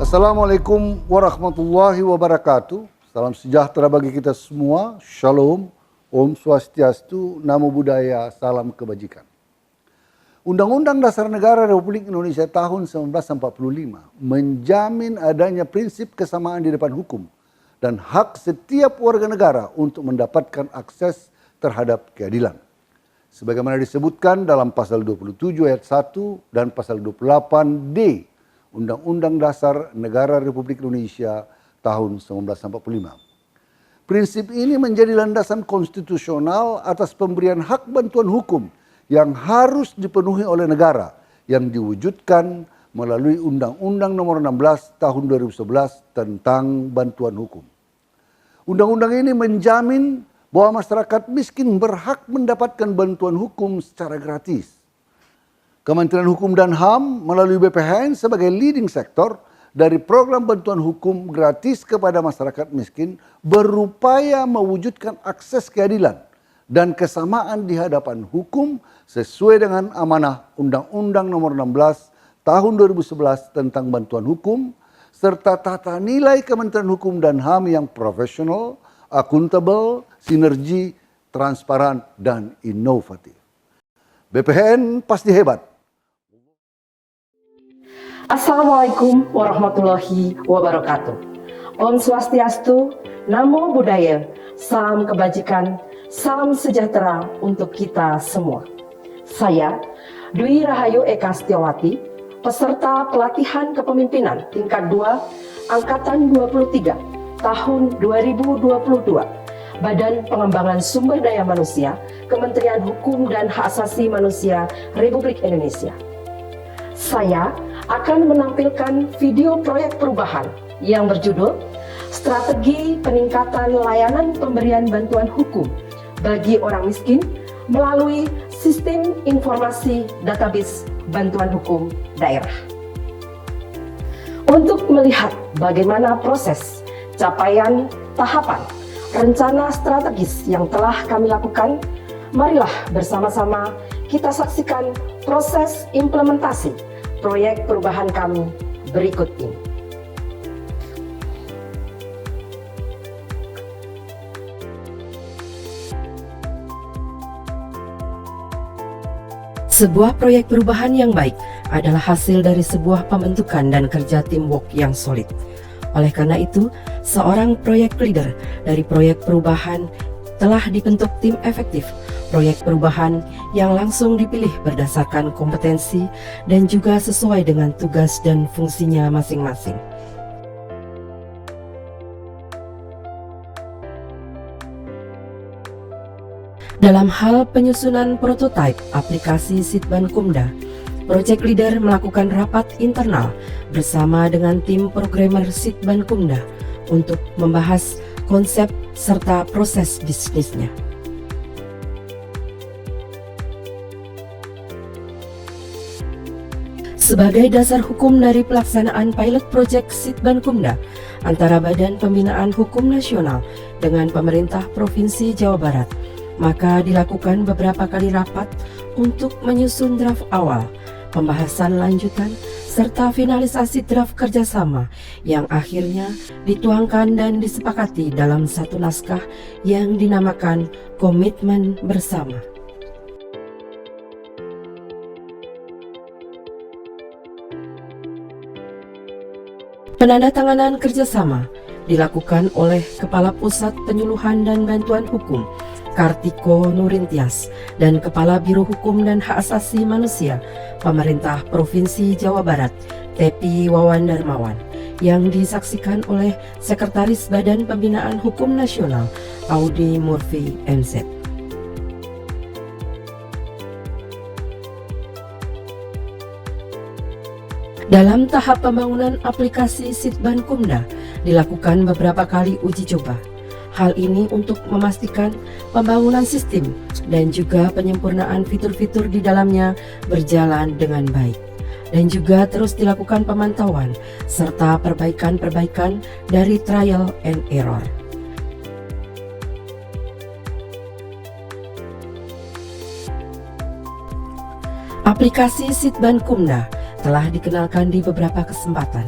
Assalamualaikum warahmatullahi wabarakatuh. Salam sejahtera bagi kita semua. Shalom, Om Swastiastu, Namo Buddhaya, salam kebajikan. Undang-Undang Dasar Negara Republik Indonesia tahun 1945 menjamin adanya prinsip kesamaan di depan hukum dan hak setiap warga negara untuk mendapatkan akses terhadap keadilan. Sebagaimana disebutkan dalam pasal 27 ayat 1 dan pasal 28D Undang-Undang Dasar Negara Republik Indonesia tahun 1945. Prinsip ini menjadi landasan konstitusional atas pemberian hak bantuan hukum yang harus dipenuhi oleh negara yang diwujudkan melalui Undang-Undang Nomor 16 Tahun 2011 tentang bantuan hukum. Undang-undang ini menjamin bahwa masyarakat miskin berhak mendapatkan bantuan hukum secara gratis. Kementerian Hukum dan HAM melalui BPHN sebagai leading sektor dari program bantuan hukum gratis kepada masyarakat miskin berupaya mewujudkan akses keadilan dan kesamaan di hadapan hukum sesuai dengan amanah Undang-Undang Nomor 16 Tahun 2011 tentang bantuan hukum serta tata nilai Kementerian Hukum dan HAM yang profesional, akuntabel, sinergi, transparan, dan inovatif. BPHN pasti hebat. Assalamualaikum warahmatullahi wabarakatuh. Om Swastiastu, Namo Buddhaya, salam kebajikan, salam sejahtera untuk kita semua. Saya, Dwi Rahayu Eka Setiawati, peserta pelatihan kepemimpinan tingkat 2, Angkatan 23, tahun 2022, Badan Pengembangan Sumber Daya Manusia, Kementerian Hukum dan Hak Asasi Manusia Republik Indonesia. Saya akan menampilkan video proyek perubahan yang berjudul Strategi Peningkatan Layanan Pemberian Bantuan Hukum bagi Orang Miskin melalui Sistem Informasi Database Bantuan Hukum Daerah. Untuk melihat bagaimana proses, capaian, tahapan, rencana strategis yang telah kami lakukan, marilah bersama-sama kita saksikan proses implementasi proyek perubahan kami berikut ini. Sebuah proyek perubahan yang baik adalah hasil dari sebuah pembentukan dan kerja teamwork yang solid. Oleh karena itu, seorang proyek leader dari proyek perubahan telah dibentuk tim efektif proyek perubahan yang langsung dipilih berdasarkan kompetensi dan juga sesuai dengan tugas dan fungsinya masing-masing. Dalam hal penyusunan prototipe aplikasi Sitbankumda, Project Leader melakukan rapat internal bersama dengan tim programmer Sitbankumda untuk membahas konsep serta proses bisnisnya. Sebagai dasar hukum dari pelaksanaan pilot project Sitbankumda antara Badan Pembinaan Hukum Nasional dengan pemerintah Provinsi Jawa Barat, maka dilakukan beberapa kali rapat untuk menyusun draft awal, pembahasan lanjutan, serta finalisasi draft kerjasama yang akhirnya dituangkan dan disepakati dalam satu naskah yang dinamakan Komitmen Bersama. Penandatanganan kerjasama dilakukan oleh Kepala Pusat Penyuluhan dan Bantuan Hukum Kartiko Nurintias dan Kepala Biro Hukum dan Hak Asasi Manusia Pemerintah Provinsi Jawa Barat Tepi Wawan Darmawan yang disaksikan oleh Sekretaris Badan Pembinaan Hukum Nasional Audi Murphy MZ. Dalam tahap pembangunan aplikasi Sitbankumda dilakukan beberapa kali uji coba. Hal ini untuk memastikan pembangunan sistem dan juga penyempurnaan fitur-fitur di dalamnya berjalan dengan baik. Dan juga terus dilakukan pemantauan serta perbaikan-perbaikan dari trial and error. Aplikasi Sitbankumda telah dikenalkan di beberapa kesempatan.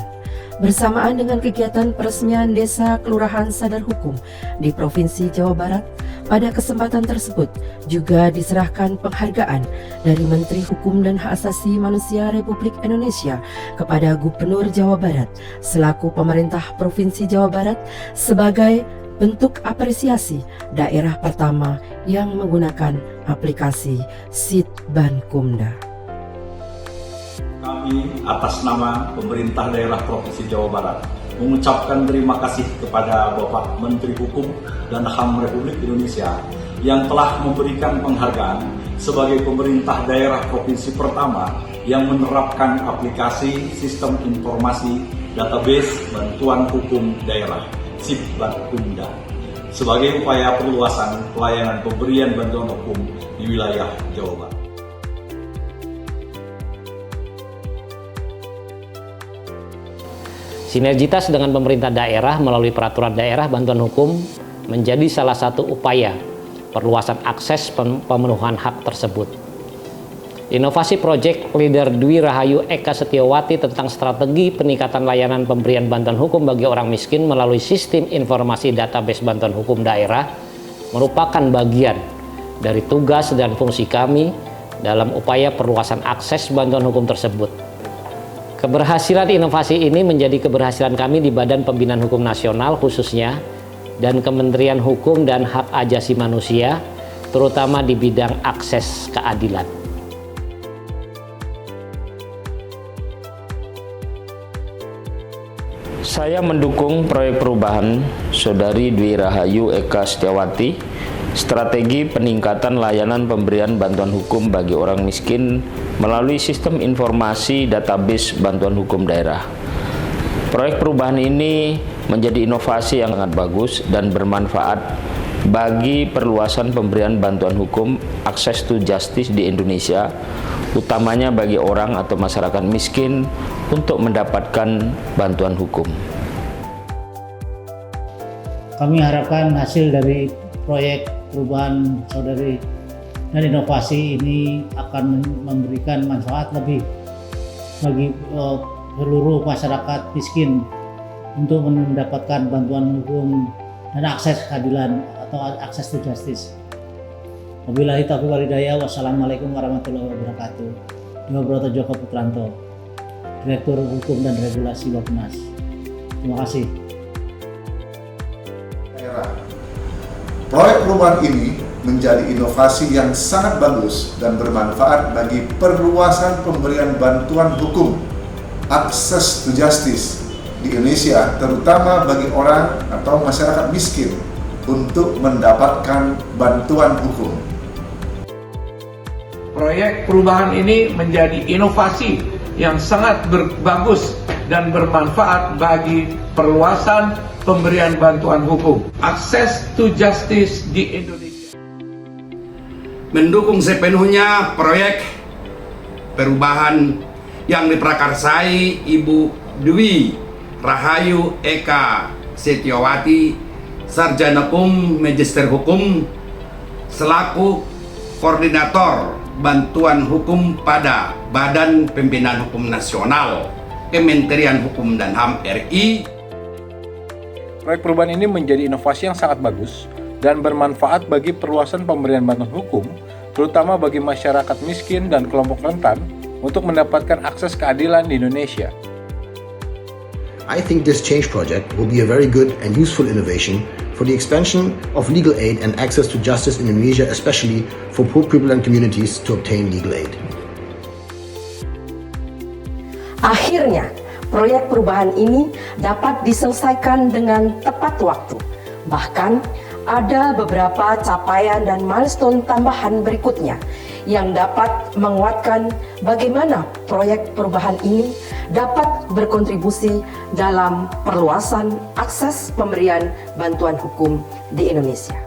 Bersamaan dengan kegiatan peresmian Desa Kelurahan Sadar Hukum di Provinsi Jawa Barat, pada kesempatan tersebut juga diserahkan penghargaan dari Menteri Hukum dan Hak Asasi Manusia Republik Indonesia kepada Gubernur Jawa Barat selaku pemerintah Provinsi Jawa Barat sebagai bentuk apresiasi daerah pertama yang menggunakan aplikasi Sitbankumda. Kami atas nama pemerintah daerah Provinsi Jawa Barat mengucapkan terima kasih kepada Bapak Menteri Hukum dan HAM Republik Indonesia yang telah memberikan penghargaan sebagai pemerintah daerah provinsi pertama yang menerapkan aplikasi Sistem Informasi Database Bantuan Hukum Daerah Sitbankumda sebagai upaya perluasan pelayanan pemberian bantuan hukum di wilayah Jawa Barat. Sinergitas dengan pemerintah daerah melalui peraturan daerah bantuan hukum menjadi salah satu upaya perluasan akses pemenuhan hak tersebut. Inovasi Project Leader Dwi Rahayu Eka Setiawati tentang strategi peningkatan layanan pemberian bantuan hukum bagi orang miskin melalui sistem informasi database bantuan hukum daerah merupakan bagian dari tugas dan fungsi kami dalam upaya perluasan akses bantuan hukum tersebut. Keberhasilan inovasi ini menjadi keberhasilan kami di Badan Pembinaan Hukum Nasional khususnya dan Kementerian Hukum dan Hak Asasi Manusia, terutama di bidang akses keadilan. Saya mendukung proyek perubahan Saudari Dwi Rahayu Eka Setiawati, strategi peningkatan layanan pemberian bantuan hukum bagi orang miskin melalui sistem informasi database bantuan hukum daerah. Proyek perubahan ini menjadi inovasi yang sangat bagus dan bermanfaat bagi perluasan pemberian bantuan hukum access to justice di Indonesia, utamanya bagi orang atau masyarakat miskin untuk mendapatkan bantuan hukum. Kami harapkan hasil dari proyek perubahan Saudari dan inovasi ini akan memberikan manfaat lebih bagi seluruh masyarakat miskin untuk mendapatkan bantuan hukum dan akses keadilan atau akses to justice. Wabillahi taufiq wal hidayah. Wassalamualaikum warahmatullahi wabarakatuh. Dwi Broto Joko Putranto, Direktur Hukum dan Regulasi Bappenas. Terima kasih. Proyek perubahan ini menjadi inovasi yang sangat bagus dan bermanfaat bagi perluasan pemberian bantuan hukum access to justice di Indonesia, terutama bagi orang atau masyarakat miskin untuk mendapatkan bantuan hukum. Proyek perubahan ini menjadi inovasi yang sangat bagus dan bermanfaat bagi perluasan pemberian bantuan hukum access to justice di Indonesia. Mendukung sepenuhnya proyek perubahan yang diprakarsai Ibu Dwi Rahayu Eka Setiawati, Sarjana Hukum, Magister Hukum, selaku Koordinator Bantuan Hukum pada Badan Pembinaan Hukum Nasional, Kementerian Hukum dan HAM RI. Proyek perubahan ini menjadi inovasi yang sangat bagus dan bermanfaat bagi perluasan pemberian bantuan hukum, terutama bagi masyarakat miskin dan kelompok rentan untuk mendapatkan akses keadilan di Indonesia. I think this change project will be a very good and useful innovation for the expansion of legal aid and access to justice in Indonesia, especially for poor people and communities to obtain legal aid. Akhirnya, proyek perubahan ini dapat diselesaikan dengan tepat waktu. Bahkan, ada beberapa capaian dan milestone tambahan berikutnya yang dapat menguatkan bagaimana proyek perubahan ini dapat berkontribusi dalam perluasan akses pemberian bantuan hukum di Indonesia.